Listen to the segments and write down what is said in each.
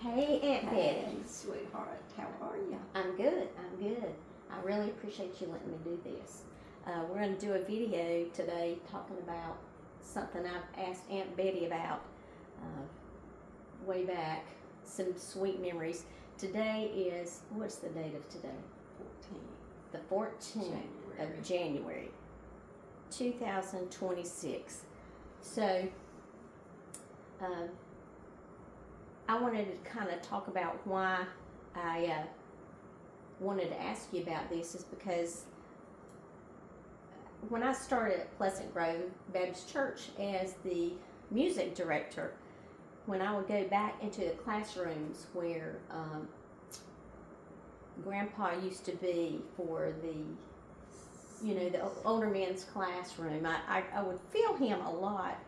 Hey, Aunt Betty. Hey, sweetheart, how are you? I'm good. I really appreciate you letting me do this. We're going to do a video today talking about something I've asked Aunt Betty about way back, some sweet memories. Today is, what's the date of today? 14th. The 14th of January, 2026. So, I wanted to kind of talk about why I wanted to ask you about this is because when I started at Pleasant Grove Baptist Church as the music director, when I would go back into the classrooms where Grandpa used to be for the older men's classroom, I would feel him a lot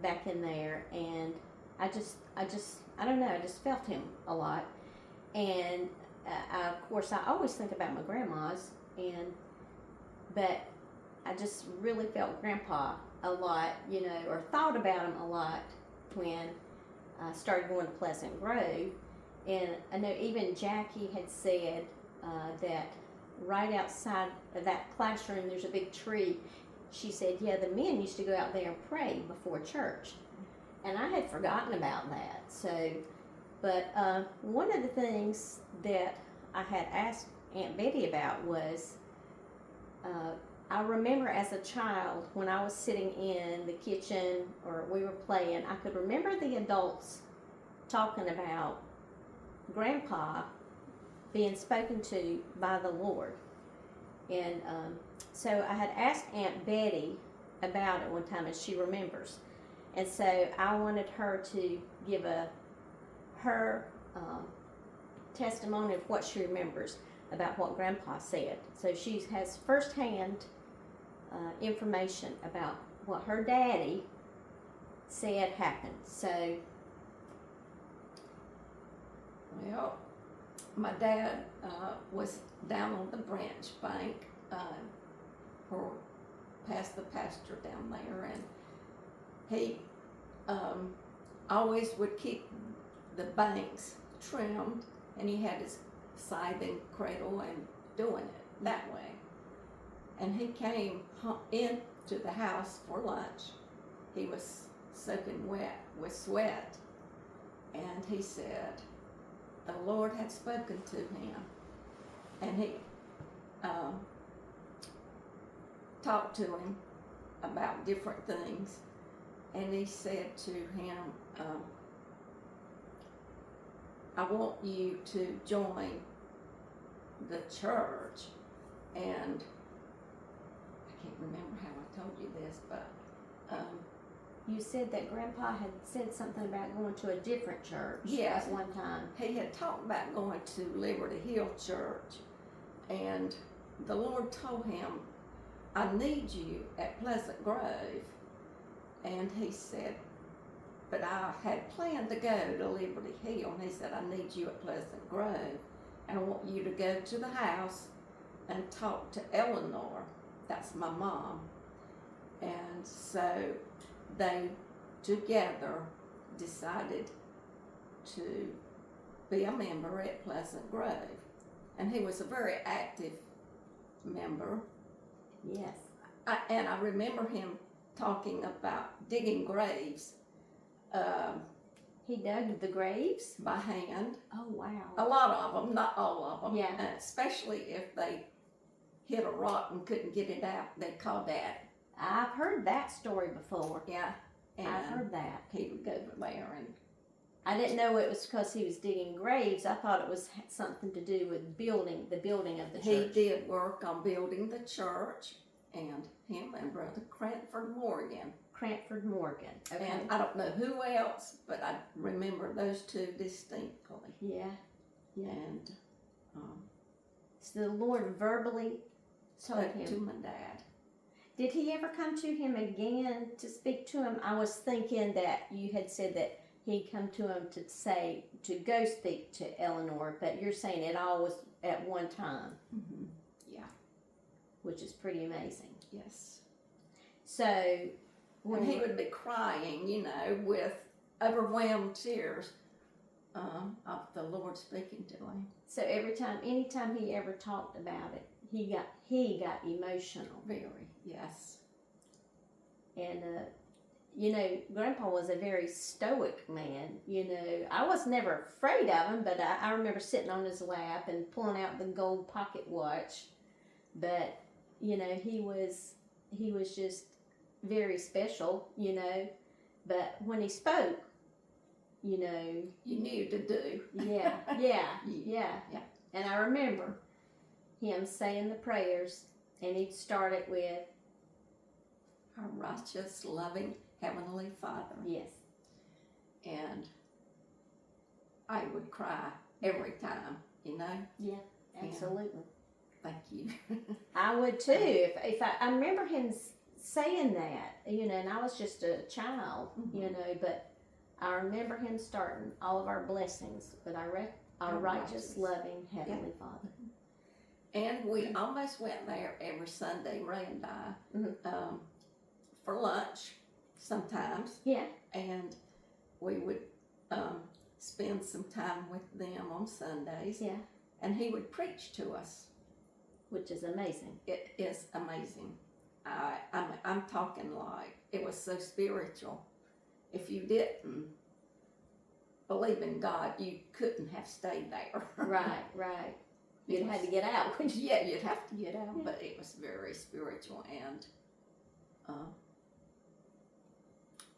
back in there, and I don't know, I just felt him a lot. And of course, I always think about my grandmas, but I just really felt Grandpa a lot, or thought about him a lot when I started going to Pleasant Grove. And I know even Jackie had said that right outside of that classroom, there's a big tree. She said, yeah, the men used to go out there and pray before church. And I had forgotten about that. But one of the things that I had asked Aunt Betty about was, I remember as a child when I was sitting in the kitchen or we were playing, I could remember the adults talking about Grandpa being spoken to by the Lord. And so I had asked Aunt Betty about it one time, and she remembers. And so I wanted her to give her testimony of what she remembers about what Grandpa said. So she has firsthand information about what her daddy said happened. So, Well, my dad was down on the branch bank, or past the pasture down there, and he always would keep the banks trimmed, and he had his scything cradle and doing it that way. And he came into the house for lunch. He was soaking wet with sweat, and he said the Lord had spoken to him, and he talked to him about different things. And he said to him, I want you to join the church. And I can't remember how I told you this, but you said that Grandpa had said something about going to a different church yes, at one time. He had talked about going to Liberty Hill Church, and the Lord told him, I need you at Pleasant Grove. And he said, but I had planned to go to Liberty Hill. And he said, I need you at Pleasant Grove. And I want you to go to the house and talk to Eleanor. That's my mom. And so they together decided to be a member at Pleasant Grove. And he was a very active member. Yes. And I remember him talking about digging graves. He dug the graves? By hand. Oh, wow. A lot of them, not all of them. Yeah. Especially if they hit a rock and couldn't get it out, they'd call Dad. I've heard that story before. Yeah. And I've heard that. He would go over there and... I didn't know it was because he was digging graves. I thought it was something to do with the building of the church. He did work on building the church, and him and Brother Cranford Morgan. Cranford Morgan. Okay. And I don't know who else, but I remember those two distinctly. Yeah. Yeah. And so the Lord verbally told him to my dad. Did he ever come to him again to speak to him? I was thinking that you had said that he'd come to him to go speak to Eleanor, but you're saying it all was at one time. Mm-hmm. Yeah. Which is pretty amazing. Yes. So when he would be crying, with overwhelmed tears, of the Lord speaking to him. So anytime he ever talked about it, he got emotional. Very, yes. And Grandpa was a very stoic man. I was never afraid of him, but I remember sitting on his lap and pulling out the gold pocket watch. But he was just very special. But when he spoke, you knew to do. Yeah. And I remember him saying the prayers, and he'd start it with, Our righteous, loving Heavenly Father. yes. And I would cry every time, Yeah, absolutely. Thank you. I would too. If I remember him saying that, and I was just a child, but I remember him starting all of our blessings with our righteous, loving Heavenly Father. And we almost went there every Sunday, Ray and I, for lunch sometimes. Yeah. And we would spend some time with them on Sundays. Yeah. And he would preach to us. Which is amazing. It is amazing. I'm talking like it was so spiritual. If you didn't believe in God, you couldn't have stayed there. Right. You'd have to get out. Yeah, you'd have to get out, but it was very spiritual, and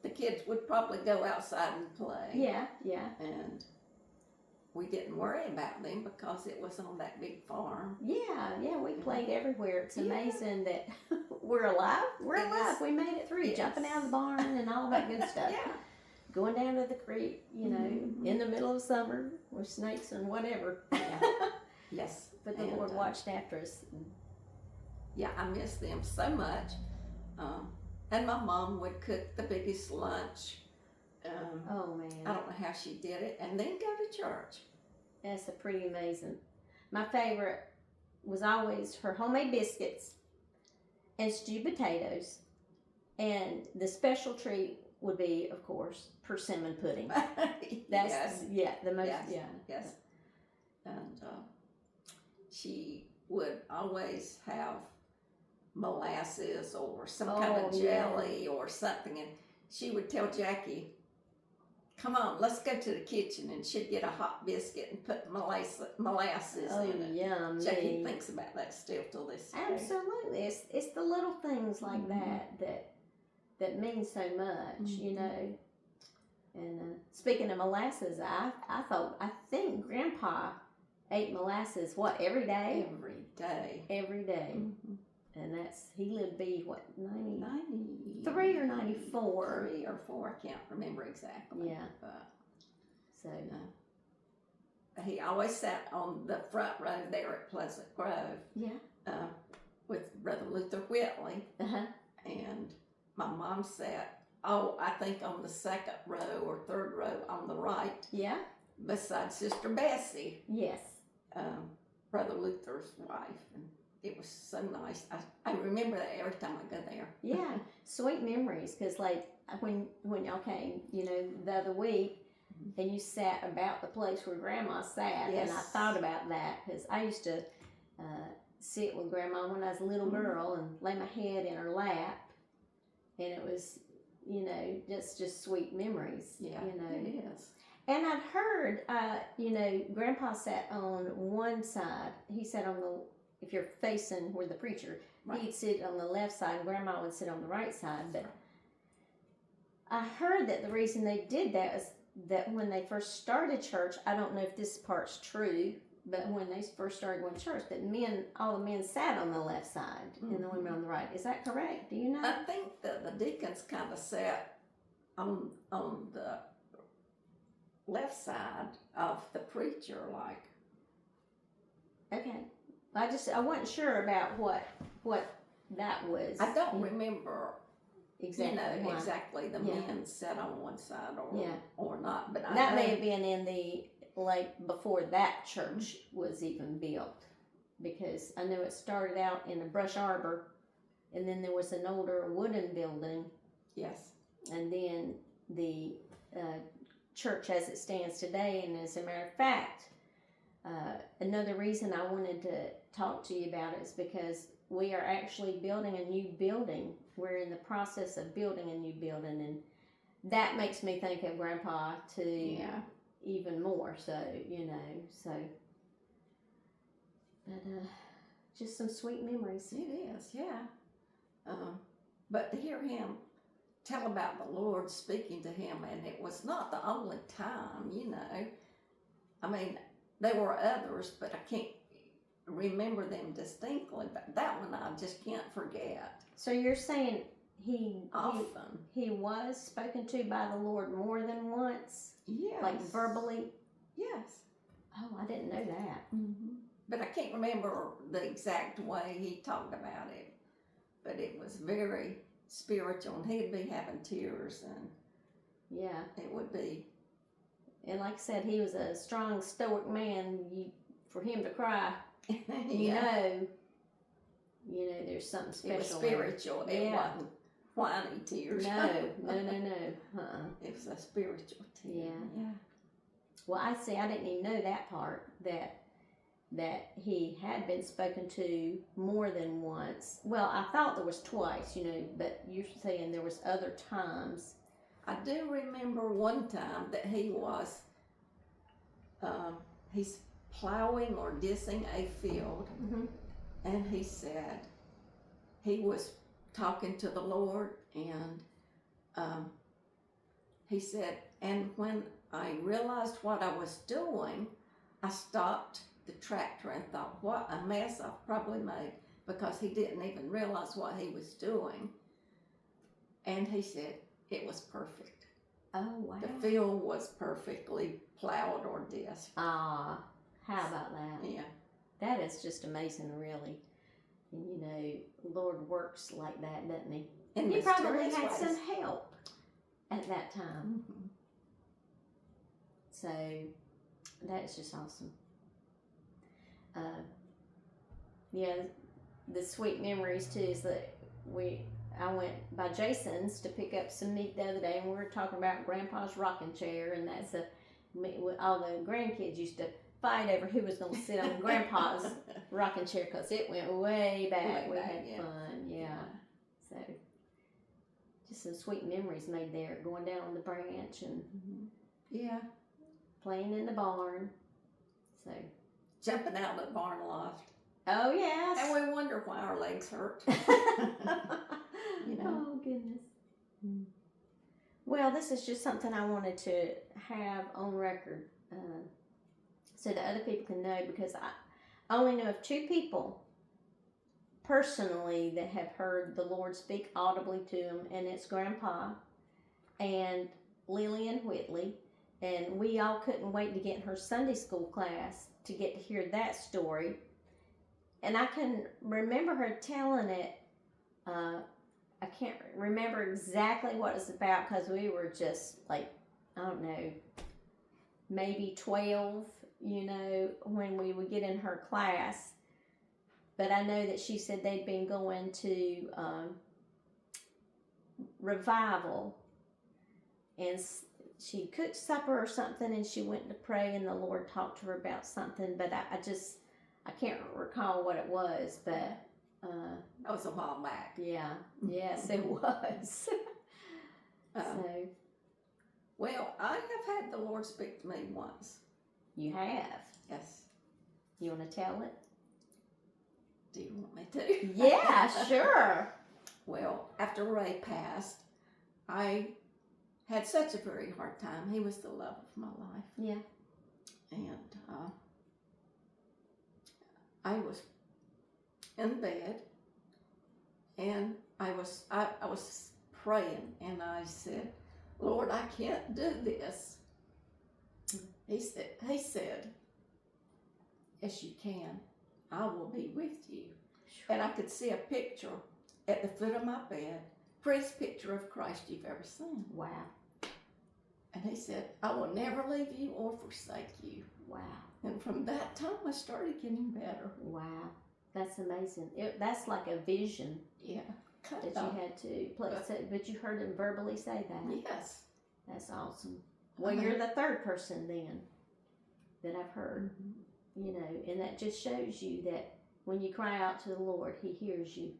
the kids would probably go outside and play. Yeah. And we didn't worry about them because it was on that big farm. Yeah, we played everywhere. It's amazing that we're alive. We're alive. We made it through, jumping out of the barn and all that good stuff. Yeah. Going down to the creek, in the middle of summer with snakes and whatever. Yeah. Yes. But the Lord watched after us. Yeah, I miss them so much. And my mom would cook the biggest lunch. Oh, man. I don't know how she did it. And then go to church. That's pretty amazing. My favorite was always her homemade biscuits and stewed potatoes. And the special treat would be, of course, persimmon pudding. That's the most. Yes. And she would always have molasses or some kind of jelly or something, and she would tell Jackie, "Come on, let's go to the kitchen," and she'd get a hot biscuit and put molasses in it. Yum. Jackie thinks about that still till this day. Absolutely. It's the little things like that mean so much, And speaking of molasses, I think Grandpa ate molasses every day? Every day. Mm-hmm. And he lived to be 93 93 or 94? 3 or 4, I can't remember exactly. Yeah. But So he always sat on the front row there at Pleasant Grove. Yeah. With Brother Luther Whitley. And my mom sat, I think on the second row or third row on the right. Yeah. Beside Sister Bessie. Yes. Brother Luther's wife. And it was so nice. I remember that every time I go there. Yeah. Sweet memories. Because when y'all came, the other week, and you sat about the place where Grandma sat, Yes. and I thought about that because I used to sit with Grandma when I was a little girl and lay my head in her lap, and it was, just sweet memories. Yeah, it is. And I've heard, Grandpa sat on one side. He sat on if you're facing where the preacher, he'd sit on the left side, and Grandma would sit on the right side. But I heard that the reason they did that is that when they first started church, I don't know if this part's true, but when they first started going to church, that all the men sat on the left side and the women on the right. Is that correct? Do you know? I think that the deacons kind of sat on the left side of the preacher, Okay. I wasn't sure about what that was. I don't remember exactly exactly the men sat on one side or not, but that may have been in the before that church was even built, because I know it started out in a brush arbor, and then there was an older wooden building. Yes. And then the church as it stands today. And as a matter of fact, another reason I wanted to talk to you about it is because we are actually building a new building. We're in the process of building a new building, and that makes me think of Grandpa too, even more. So but just some sweet memories. It is, yeah. But to hear him tell about the Lord speaking to him, and it was not the only time, I mean, there were others, but I can't remember them distinctly, but that one I just can't forget. So you're saying he Often. was spoken to by the Lord more than once? Yes. Like verbally? Yes. Oh, I didn't know that. Mm-hmm. But I can't remember the exact way he talked about it. But it was very spiritual, and he'd be having tears, and it would be. And like I said, he was a strong, stoic man. For him to cry, you know, there's something special. It was spiritual. It wasn't whiny tears. No. It was a spiritual tear. Yeah. Well, I didn't even know that part, that he had been spoken to more than once. Well, I thought there was twice, but you're saying there was other times. I do remember one time that he was, he's plowing or dissing a field, and he said he was talking to the Lord, and he said, and when I realized what I was doing, I stopped the tractor and thought, what a mess I've probably made, because he didn't even realize what he was doing. And he said it was perfect. Oh, wow. The field was perfectly plowed or disked. How about that? Yeah. That is just amazing, really. And Lord works like that, doesn't he? And he probably had some help at that time. Mm-hmm. So that is just awesome. The sweet memories too is that I went by Jason's to pick up some meat the other day, and we were talking about Grandpa's rocking chair, and that's all the grandkids used to fight over who was going to sit on Grandpa's rocking chair, because it went way back. We had fun, So just some sweet memories made there, going down on the branch and playing in the barn. So jumping out of the barn loft. Oh yes. And we wonder why our legs hurt. Oh goodness. Well, this is just something I wanted to have on record, so that other people can know, because I only know of 2 people personally that have heard the Lord speak audibly to them, and it's Grandpa and Lillian Whitley. And we all couldn't wait to get in her Sunday school class to get to hear that story. And I can remember her telling it. I can't remember exactly what it's about, because we were just like, I don't know, maybe 12, when we would get in her class. But I know that she said they'd been going to revival, and she cooked supper or something, and she went to pray, and the Lord talked to her about something, but I can't recall what it was, but that was a while back. Yeah, yes, it was. Well, I have had the Lord speak to me once. You have? Yes. You want to tell it? Do you want me to? Yeah, sure. Well, after Ray passed, I had such a very hard time. He was the love of my life. Yeah. And I was in bed, and I was praying, and I said, Lord, I can't do this. He said, yes, you can. I will be with you. And I could see a picture at the foot of my bed, prettiest picture of Christ you've ever seen. Wow. And he said, I will never leave you or forsake you. Wow. And from that time, I started getting better. Wow. That's amazing. That's like a vision. Yeah. That you had to play. But you heard him verbally say that. Yes. That's awesome. Well, you're the third person then that I've heard, you know, and that just shows you that when you cry out to the Lord, He hears you.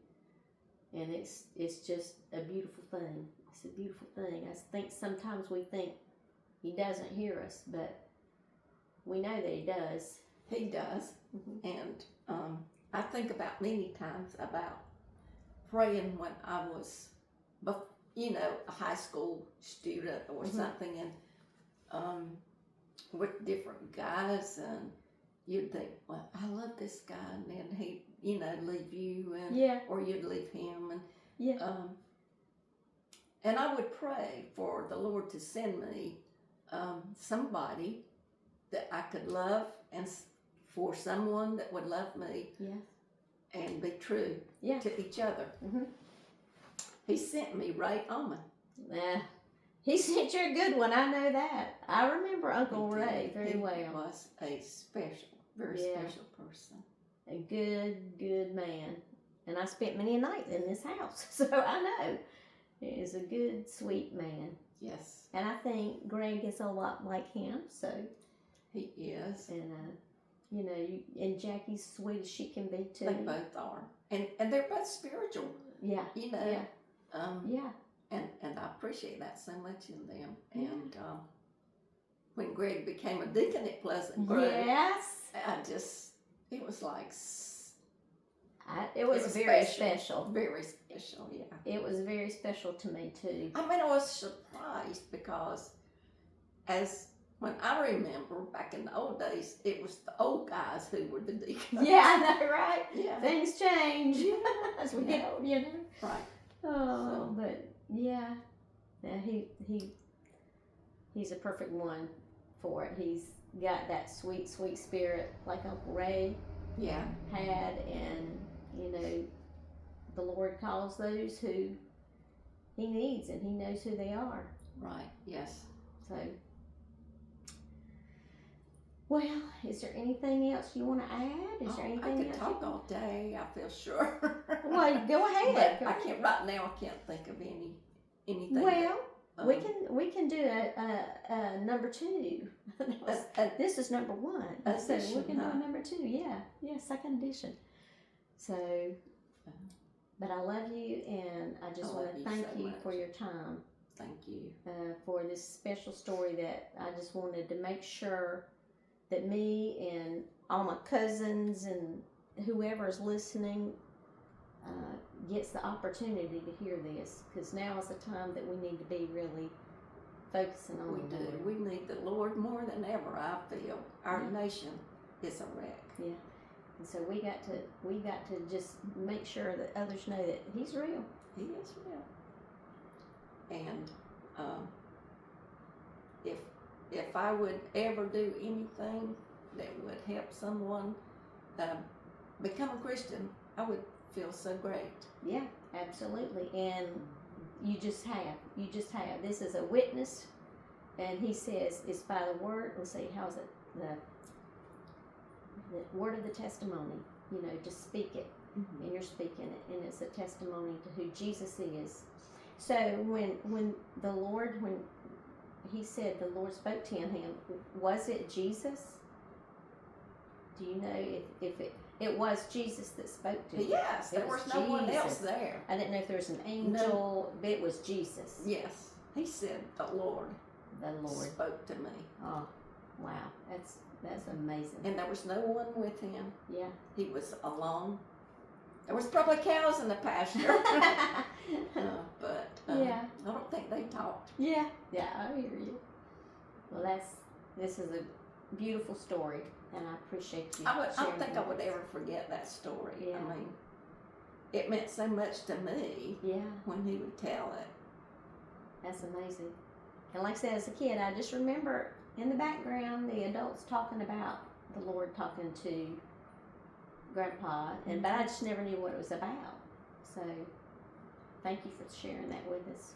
And it's just a beautiful thing. It's a beautiful thing. I think sometimes we think He doesn't hear us, but we know that He does. He does. And I think about many times about praying when I was, you know, a high school student or something, and with different guys, and you'd think, well, I love this guy, and then he, you know, leave you, and or you'd leave him, and and I would pray for the Lord to send me somebody that I could love, and for someone that would love me, and be true to each other. He sent me Ray Almond. He sent you a good one. I know that. I remember Uncle Ray very well. He was a very special person. A good man. And I spent many a night in this house, so I know. He is a good, sweet man. Yes. And I think Greg is a lot like him, so. He is. And, you know, and Jackie's sweet as she can be, too. They both are. And they're both spiritual. Yeah. You know. Yeah. And I appreciate that so much in them. And when Greg became a deacon at Pleasant Grove, it was like, it was very special. Very special, yeah. It was very special to me, too. I mean, I was surprised because when I remember back in the old days, it was the old guys who were the deacons. Yeah, I know, right? Yeah. Things change as we get old, you know? Right. Oh, but yeah, he's a perfect one for it. He's got that sweet, sweet spirit like Uncle Ray had, and you know, the Lord calls those who He needs, and He knows who they are. Right. Yes. So, well, is there anything else you want to add? Is there anything I could else talk all day, I feel sure. Well, go ahead. But I can't right now. I can't think of anything. Well, we can do a number 2. This is number 1, so we can do a number 2. Yeah, second edition. So, but I love you, and I just want to thank you for your time. Thank you for this special story that I just wanted to make sure that me and all my cousins and whoever is listening gets the opportunity to hear this, because now is the time that we need to be really focusing on the Lord. We need the Lord more than ever, I feel. Our nation is a wreck. Yeah. And so we got to just make sure that others know that He's real. He is real. And if I would ever do anything that would help someone become a Christian, I would feel so great. Yeah, absolutely. And you just have. This is a witness, and He says it's by the word. Let's see, how is it? The word of the testimony. You know, just speak it, and you're speaking it, and it's a testimony to who Jesus is. So when the Lord, when He said the Lord spoke to him, was it Jesus? Do you know if it was Jesus that spoke to him? Yes, there was no one else there. I didn't know if there was an angel, but it was Jesus. Yes, He said the Lord spoke to me. Oh, wow, that's amazing. And there was no one with him. Yeah, he was alone. There was probably cows in the pasture, but I don't think they talked. Yeah, I hear you. Well, this is a beautiful story, and I appreciate you. I don't think I would ever forget that story. Yeah. I mean, it meant so much to me. Yeah. When he would tell it. That's amazing. And like I said, as a kid, I just remember in the background the adults talking about the Lord talking to Grandpa, but I just never knew what it was about. So, thank you for sharing that with us.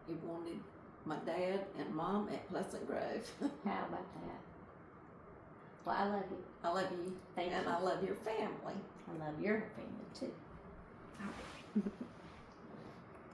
He wanted my dad and mom at Pleasant Grove. How about that? Well, I love you. I love you. Thank you. And I love your family. I love your family too. All right.